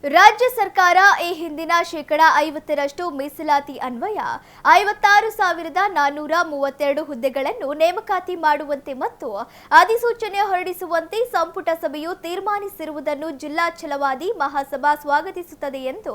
ರಾಜ್ಯ ಸರ್ಕಾರ ಈ ಹಿಂದಿನ 50% ಮೀಸಲಾತಿ ಅನ್ವಯ 56,432 ಹುದ್ದೆಗಳನ್ನು ನೇಮಕಾತಿ ಮಾಡುವಂತೆ ಮತ್ತು ಅಧಿಸೂಚನೆ ಹೊರಡಿಸುವಂತೆ ಸಂಪುಟ ಸಭೆಯು ತೀರ್ಮಾನಿಸಿರುವುದನ್ನು ಜಿಲ್ಲಾ ಛಲವಾದಿ ಮಹಾಸಭಾ ಸ್ವಾಗತಿಸುತ್ತದೆ ಎಂದು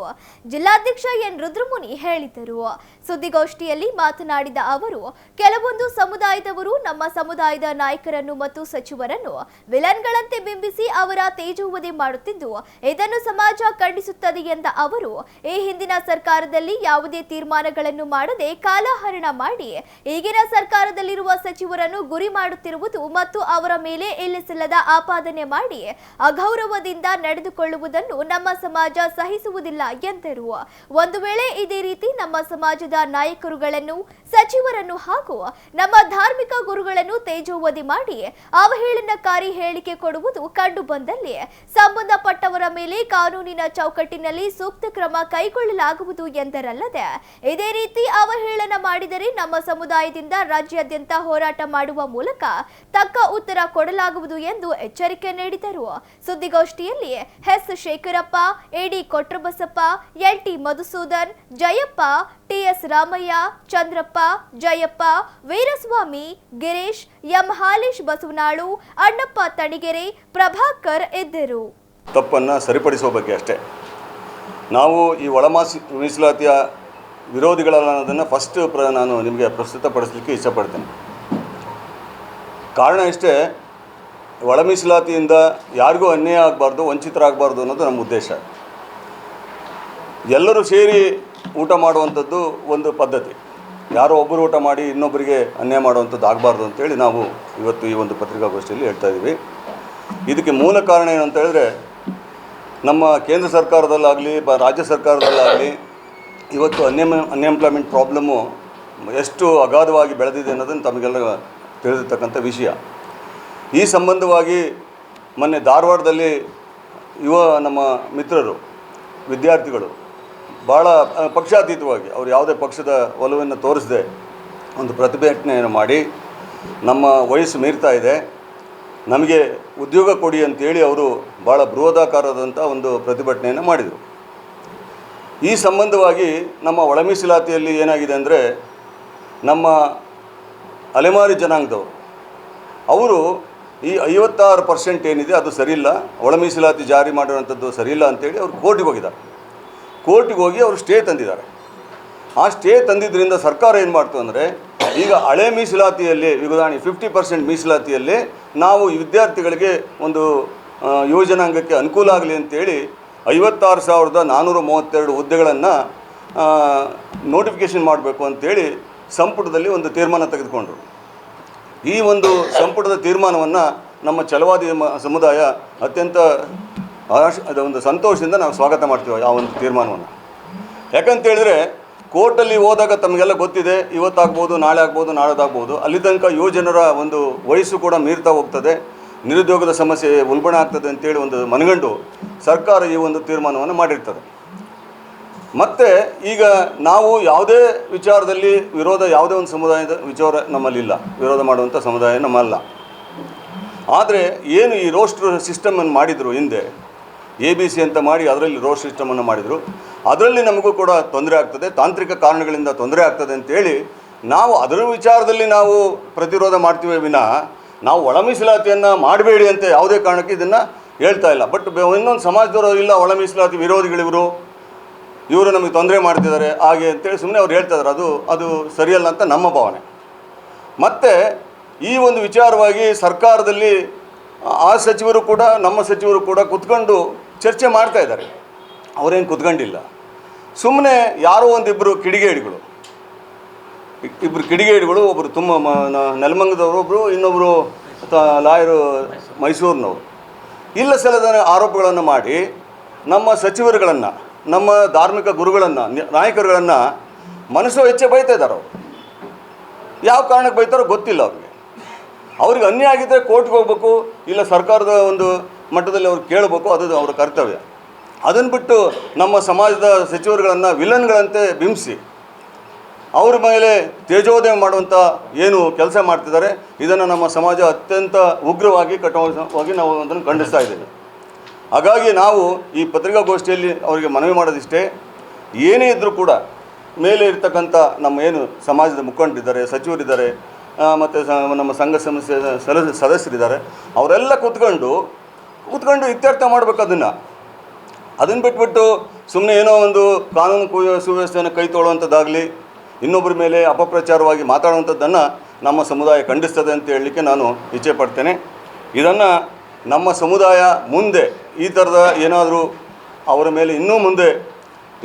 ಜಿಲ್ಲಾಧ್ಯಕ್ಷ ಎನ್ ರುದ್ರಮುನಿ ಹೇಳಿದರು. ಸುದ್ದಿಗೋಷ್ಠಿಯಲ್ಲಿ ಮಾತನಾಡಿದ ಅವರು, ಕೆಲವೊಂದು ಸಮುದಾಯದವರು ನಮ್ಮ ಸಮುದಾಯದ ನಾಯಕರನ್ನು ಮತ್ತು ಸಚಿವರನ್ನು ವಿಲನ್ಗಳಂತೆ ಬಿಂಬಿಸಿ ಅವರ ತೇಜೋವಧೆ ಮಾಡುತ್ತಿದ್ದು, ಇದನ್ನು ಸಮಾಜ ಖಂಡಿಸುತ್ತದೆ ಎಂದ ಅವರು, ಈ ಹಿಂದಿನ ಸರ್ಕಾರದಲ್ಲಿ ಯಾವುದೇ ತೀರ್ಮಾನಗಳನ್ನು ಮಾಡದೆ ಕಾಲಹರಣ ಮಾಡಿ ಈಗಿನ ಸರ್ಕಾರದಲ್ಲಿರುವ ಸಚಿವರನ್ನು ಗುರಿ ಮಾಡುತ್ತಿರುವುದು ಮತ್ತು ಅವರ ಮೇಲೆ ಇಲ್ಲಿಸಲ್ಲದ ಆಪಾದನೆ ಮಾಡಿ ಅಗೌರವದಿಂದ ನಡೆದುಕೊಳ್ಳುವುದನ್ನು ನಮ್ಮ ಸಮಾಜ ಸಹಿಸುವುದಿಲ್ಲ ಎಂದರು. ಒಂದು ವೇಳೆ ಇದೇ ರೀತಿ ನಮ್ಮ ಸಮಾಜದ ನಾಯಕರುಗಳನ್ನು, ಸಚಿವರನ್ನು ಹಾಗೂ ನಮ್ಮ ಧಾರ್ಮಿಕ ಗುರುಗಳನ್ನು ತೇಜೋವಧೆ ಮಾಡಿ ಅವಹೇಳನಕಾರಿ ಹೇಳಿಕೆ ಕೊಡುವುದು ಕಂಡು ಬಂದಲ್ಲಿ ಸಂಬಂಧಪಟ್ಟವರ ಮೇಲೆ ಕಾನೂನಿನ ಚೌಕಟ್ಟಿನಲ್ಲಿ ಸೂಕ್ತ ಕ್ರಮ ಕೈಗೊಳ್ಳಲಾಗುವುದು ಎಂದರಲ್ಲದೆ, ಇದೇ ರೀತಿ ಅವಹೇಳನ ಮಾಡಿದರೆ ನಮ್ಮ ಸಮುದಾಯದಿಂದ ರಾಜ್ಯಾದ್ಯಂತ ಹೋರಾಟ ಮಾಡುವ ಮೂಲಕ ತಕ್ಕ ಉತ್ತರ ಕೊಡಲಾಗುವುದು ಎಂದು ಎಚ್ಚರಿಕೆ ನೀಡಿದರು. ಸುದ್ದಿಗೋಷ್ಠಿಯಲ್ಲಿ S Shekharappa, AD Kotrabasappa, LT Madhusudan, Jayappa, TS Ramaiah, Chandrappa, Jayappa, Veeraswamy, Girish, M Halesh Basavanalu, Annappa Tanigere, Prabhakar ಇದ್ದರು. ತಪ್ಪನ್ನು ಸರಿಪಡಿಸುವ ಬಗ್ಗೆ ಅಷ್ಟೇ. ನಾವು ಈ ಮೀಸಲಾತಿಯ ವಿರೋಧಿಗಳನ್ನೋದನ್ನು ಫಸ್ಟ್ ನಾನು ನಿಮಗೆ ಪ್ರಸ್ತುತಪಡಿಸಲಿಕ್ಕೆ ಇಷ್ಟಪಡ್ತೇನೆ. ಕಾರಣ ಇಷ್ಟೇ, ಮೀಸಲಾತಿಯಿಂದ ಯಾರಿಗೂ ಅನ್ಯಾಯ ಆಗಬಾರ್ದು, ವಂಚಿತರಾಗಬಾರ್ದು ಅನ್ನೋದು ನಮ್ಮ ಉದ್ದೇಶ. ಎಲ್ಲರೂ ಸೇರಿ ಊಟ ಮಾಡುವಂಥದ್ದು ಒಂದು ಪದ್ಧತಿ. ಯಾರೋ ಒಬ್ಬರು ಊಟ ಮಾಡಿ ಇನ್ನೊಬ್ಬರಿಗೆ ಅನ್ಯಾಯ ಮಾಡುವಂಥದ್ದು ಆಗಬಾರ್ದು ಅಂತೇಳಿ ನಾವು ಇವತ್ತು ಈ ಒಂದು ಪತ್ರಿಕಾಗೋಷ್ಠಿಯಲ್ಲಿ ಹೇಳ್ತಾ ಇದ್ದೀವಿ. ಇದಕ್ಕೆ ಮೂಲ ಕಾರಣ ಏನು ಅಂತ ಹೇಳಿದ್ರೆ, ನಮ್ಮ ಕೇಂದ್ರ ಸರ್ಕಾರದಲ್ಲಾಗಲಿ ರಾಜ್ಯ ಸರ್ಕಾರದಲ್ಲಾಗಲಿ ಇವತ್ತು ಅನ್ಎಂಪ್ಲಾಯ್ಮೆಂಟ್ ಪ್ರಾಬ್ಲಮ್ಮು ಎಷ್ಟು ಅಗಾಧವಾಗಿ ಬೆಳೆದಿದೆ ಅನ್ನೋದನ್ನು ತಮಗೆಲ್ಲ ತಿಳಿದಿರ್ತಕ್ಕಂಥ ವಿಷಯ. ಈ ಸಂಬಂಧವಾಗಿ ಮೊನ್ನೆ ಧಾರವಾಡದಲ್ಲಿ ನಮ್ಮ ಮಿತ್ರರು, ವಿದ್ಯಾರ್ಥಿಗಳು ಭಾಳ ಪಕ್ಷಾತೀತವಾಗಿ ಅವರು ಯಾವುದೇ ಪಕ್ಷದ ಒಲವನ್ನು ತೋರಿಸದೆ ಒಂದು ಪ್ರತಿಭಟನೆಯನ್ನು ಮಾಡಿ, ನಮ್ಮ ವಯಸ್ಸು ಮೀರ್ತಾ ಇದೆ, ನಮಗೆ ಉದ್ಯೋಗ ಕೊಡಿ ಅಂತೇಳಿ ಅವರು ಭಾಳ ಬೃಹದಾಕಾರದಂಥ ಒಂದು ಪ್ರತಿಭಟನೆಯನ್ನು ಮಾಡಿದರು. ಈ ಸಂಬಂಧವಾಗಿ ನಮ್ಮ ಮೀಸಲಾತಿಯಲ್ಲಿ ಏನಾಗಿದೆ ಅಂದರೆ, ನಮ್ಮ ಅಲೆಮಾರಿ ಜನಾಂಗದವರು ಅವರು ಈ 56% ಏನಿದೆ ಅದು ಸರಿಯಿಲ್ಲ, ಮೀಸಲಾತಿ ಜಾರಿ ಮಾಡಿರುವಂಥದ್ದು ಸರಿಯಿಲ್ಲ ಅಂತೇಳಿ ಅವರು ಕೋರ್ಟಿಗೆ ಹೋಗಿದ್ದಾರೆ. ಕೋರ್ಟಿಗೆ ಹೋಗಿ ಅವರು ಸ್ಟೇ ತಂದಿದ್ದಾರೆ. ಆ ಸ್ಟೇ ತಂದಿದ್ದರಿಂದ ಸರ್ಕಾರ ಏನು ಮಾಡ್ತು ಅಂದರೆ, ಈಗ ಹಳೆ ಮೀಸಲಾತಿಯಲ್ಲಿ ಉದಾಹರಣೆ 50% ಮೀಸಲಾತಿಯಲ್ಲಿ ನಾವು ವಿದ್ಯಾರ್ಥಿಗಳಿಗೆ ಒಂದು ಯೋಜನಾಂಗಕ್ಕೆ ಅನುಕೂಲ ಆಗಲಿ ಅಂತೇಳಿ 56,432 ಹುದ್ದೆಗಳನ್ನು ನೋಟಿಫಿಕೇಷನ್ ಮಾಡಬೇಕು ಅಂತೇಳಿ ಸಂಪುಟದಲ್ಲಿ ಒಂದು ತೀರ್ಮಾನ ತೆಗೆದುಕೊಂಡರು. ಈ ಒಂದು ಸಂಪುಟದ ತೀರ್ಮಾನವನ್ನು ನಮ್ಮ ಛಲವಾದಿ ಸಮುದಾಯ ಅತ್ಯಂತ ಒಂದು ಸಂತೋಷದಿಂದ ನಾವು ಸ್ವಾಗತ ಮಾಡ್ತೀವಿ ಆ ಒಂದು ತೀರ್ಮಾನವನ್ನು. ಯಾಕಂತೇಳಿದರೆ, ಕೋರ್ಟಲ್ಲಿ ಹೋದಾಗ ತಮಗೆಲ್ಲ ಗೊತ್ತಿದೆ, ಇವತ್ತಾಗ್ಬೋದು, ನಾಳೆ ಆಗ್ಬೋದು, ನಾಳೆದಾಗ್ಬೋದು, ಅಲ್ಲಿ ತನಕ ಯುವಜನರ ಒಂದು ವಯಸ್ಸು ಕೂಡ ಮೀರ್ತಾ ಹೋಗ್ತದೆ, ನಿರುದ್ಯೋಗದ ಸಮಸ್ಯೆ ಉಲ್ಬಣ ಆಗ್ತದೆ ಅಂತೇಳಿ ಒಂದು ಮನಗಂಡು ಸರ್ಕಾರ ಈ ಒಂದು ತೀರ್ಮಾನವನ್ನು ಮಾಡಿರ್ತದೆ. ಮತ್ತು ಈಗ ನಾವು ಯಾವುದೇ ವಿಚಾರದಲ್ಲಿ ಯಾವುದೇ ಒಂದು ಸಮುದಾಯದ ವಿಚಾರ ನಮ್ಮಲ್ಲಿಲ್ಲ, ವಿರೋಧ ಮಾಡುವಂಥ ಸಮುದಾಯ ನಮ್ಮಲ್ಲ. ಆದರೆ ಏನು ಈ ರೋಸ್ಟರ್ ಸಿಸ್ಟಮನ್ನು ಮಾಡಿದರು ಹಿಂದೆ, ABC ಅಂತ ಮಾಡಿ ಅದರಲ್ಲಿ ರೋಸ್ಟ್ ಸಿಸ್ಟಮನ್ನು ಮಾಡಿದರು, ಅದರಲ್ಲಿ ನಮಗೂ ಕೂಡ ತೊಂದರೆ ಆಗ್ತದೆ, ತಾಂತ್ರಿಕ ಕಾರಣಗಳಿಂದ ತೊಂದರೆ ಆಗ್ತದೆ ಅಂತೇಳಿ ನಾವು ಅದರ ವಿಚಾರದಲ್ಲಿ ನಾವು ಪ್ರತಿರೋಧ ಮಾಡ್ತೀವಿ ವಿನಃ ನಾವು ಮೀಸಲಾತಿಯನ್ನು ಮಾಡಬೇಡಿ ಅಂತ ಯಾವುದೇ ಕಾರಣಕ್ಕೆ ಇದನ್ನು ಹೇಳ್ತಾ ಇಲ್ಲ. ಬಟ್ ಇನ್ನೊಂದು ಸಮಾಜದವರು ಇಲ್ಲ, ಮೀಸಲಾತಿ ವಿರೋಧಿಗಳಿವರು, ಇವರು ನಮಗೆ ತೊಂದರೆ ಮಾಡ್ತಿದ್ದಾರೆ ಹಾಗೆ ಅಂತೇಳಿ ಸುಮ್ಮನೆ ಅವ್ರು ಹೇಳ್ತಾ ಇದ್ದಾರೆ. ಅದು ಸರಿಯಲ್ಲ ಅಂತ ನಮ್ಮ ಭಾವನೆ. ಮತ್ತು ಈ ಒಂದು ವಿಚಾರವಾಗಿ ಸರ್ಕಾರದಲ್ಲಿ ಆ ಸಚಿವರು ಕೂಡ ನಮ್ಮ ಸಚಿವರು ಕೂಡ ಕುತ್ಕೊಂಡು ಚರ್ಚೆ ಮಾಡ್ತಾ ಇದ್ದಾರೆ. ಅವರೇನು ಕುತ್ಕೊಂಡಿಲ್ಲ, ಸುಮ್ಮನೆ ಯಾರೋ ಒಂದಿಬ್ಬರು ಕಿಡಿಗೇಡಿಗಳು, ಒಬ್ಬರು ತುಂಬ ನೆಲಮಂಗದವರು, ಒಬ್ಬರು ಇನ್ನೊಬ್ಬರು ಲಾಯರು ಮೈಸೂರಿನವರು, ಇಲ್ಲ ಸಲ್ಲದ ಆರೋಪಗಳನ್ನು ಮಾಡಿ ನಮ್ಮ ಸಚಿವರುಗಳನ್ನು, ನಮ್ಮ ಧಾರ್ಮಿಕ ಗುರುಗಳನ್ನು, ನಾಯಕರುಗಳನ್ನು ಮನಸ್ಸು ಹೆಚ್ಚೆ ಬೈತಾ ಇದ್ದಾರೆ. ಅವರು ಯಾವ ಕಾರಣಕ್ಕೆ ಬೈತಾರೋ ಗೊತ್ತಿಲ್ಲ. ಅವ್ರಿಗೆ ಅನ್ಯಾಯ ಆಗಿದ್ದರೆ ಕೋರ್ಟ್ಗೆ ಹೋಗ್ಬೇಕು, ಇಲ್ಲ ಸರ್ಕಾರದ ಒಂದು ಮಟ್ಟದಲ್ಲಿ ಅವ್ರು ಕೇಳಬೇಕು, ಅದು ಅವರ ಕರ್ತವ್ಯ. ಅದನ್ನು ಬಿಟ್ಟು ನಮ್ಮ ಸಮಾಜದ ಸಚಿವರುಗಳನ್ನು ವಿಲನ್ಗಳಂತೆ ಬಿಂಬಿಸಿ ಅವ್ರ ಮೇಲೆ ತೇಜೋವಧೆ ಮಾಡುವಂಥ ಏನು ಕೆಲಸ ಮಾಡ್ತಿದ್ದಾರೆ, ಇದನ್ನು ನಮ್ಮ ಸಮಾಜ ಅತ್ಯಂತ ಉಗ್ರವಾಗಿ ಕಠೋರವಾಗಿ ನಾವು ಅದನ್ನು ಖಂಡಿಸ್ತಾ ಇದ್ದೇವೆ. ಹಾಗಾಗಿ ನಾವು ಈ ಪತ್ರಿಕಾಗೋಷ್ಠಿಯಲ್ಲಿ ಅವರಿಗೆ ಮನವಿ ಮಾಡೋದಿಷ್ಟೇ, ಏನೇ ಇದ್ದರೂ ಕೂಡ ಮೇಲೆ ಇರ್ತಕ್ಕಂಥ ನಮ್ಮ ಏನು ಸಮಾಜದ ಮುಖಂಡರಿದ್ದಾರೆ, ಸಚಿವರಿದ್ದಾರೆ, ಮತ್ತು ನಮ್ಮ ಸಂಘ ಸಂಸ್ಥೆ ಸದಸ್ಯರಿದ್ದಾರೆ, ಅವರೆಲ್ಲ ಕೂತ್ಕೊಂಡು ಇತ್ಯರ್ಥ ಮಾಡಬೇಕು. ಅದನ್ನು ಬಿಟ್ಬಿಟ್ಟು ಸುಮ್ಮನೆ ಏನೋ ಒಂದು ಕಾನೂನು ಸುವ್ಯವಸ್ಥೆಯನ್ನು ಕೈ ತೊಗೊಳ್ಳುವಂಥದ್ದಾಗಲಿ, ಇನ್ನೊಬ್ಬರ ಮೇಲೆ ಅಪಪ್ರಚಾರವಾಗಿ ಮಾತಾಡುವಂಥದ್ದನ್ನು ನಮ್ಮ ಸಮುದಾಯ ಖಂಡಿಸ್ತದೆ ಅಂತ ಹೇಳಲಿಕ್ಕೆ ನಾನು ಇಚ್ಛೆ ಪಡ್ತೇನೆ. ಇದನ್ನು ನಮ್ಮ ಸಮುದಾಯ ಮುಂದೆ ಈ ಥರದ ಏನಾದರೂ ಅವರ ಮೇಲೆ ಇನ್ನೂ ಮುಂದೆ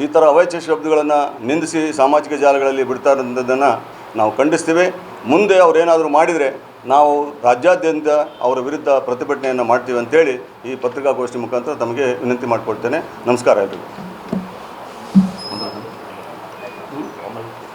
ಈ ಥರ ಅವಾಚ್ಯ ಶಬ್ದಗಳನ್ನು ನಿಂದಿಸಿ ಸಾಮಾಜಿಕ ಜಾಲಗಳಲ್ಲಿ ಬಿಡ್ತಾ ಇರೋಂಥದ್ದನ್ನು ನಾವು ಖಂಡಿಸ್ತೀವಿ. ಮುಂದೆ ಅವರೇನಾದರೂ ಮಾಡಿದರೆ ನಾವು ರಾಜ್ಯಾದ್ಯಂತ ಅವರ ವಿರುದ್ಧ ಪ್ರತಿಭಟನೆಯನ್ನು ಮಾಡ್ತೀವಿ ಅಂತೇಳಿ ಈ ಪತ್ರಿಕಾಗೋಷ್ಠಿ ಮುಖಾಂತರ ತಮಗೆ ವಿನಂತಿ ಮಾಡಿಕೊಡ್ತೇನೆ. ನಮಸ್ಕಾರ ಎಲ್ರಿಗೂ.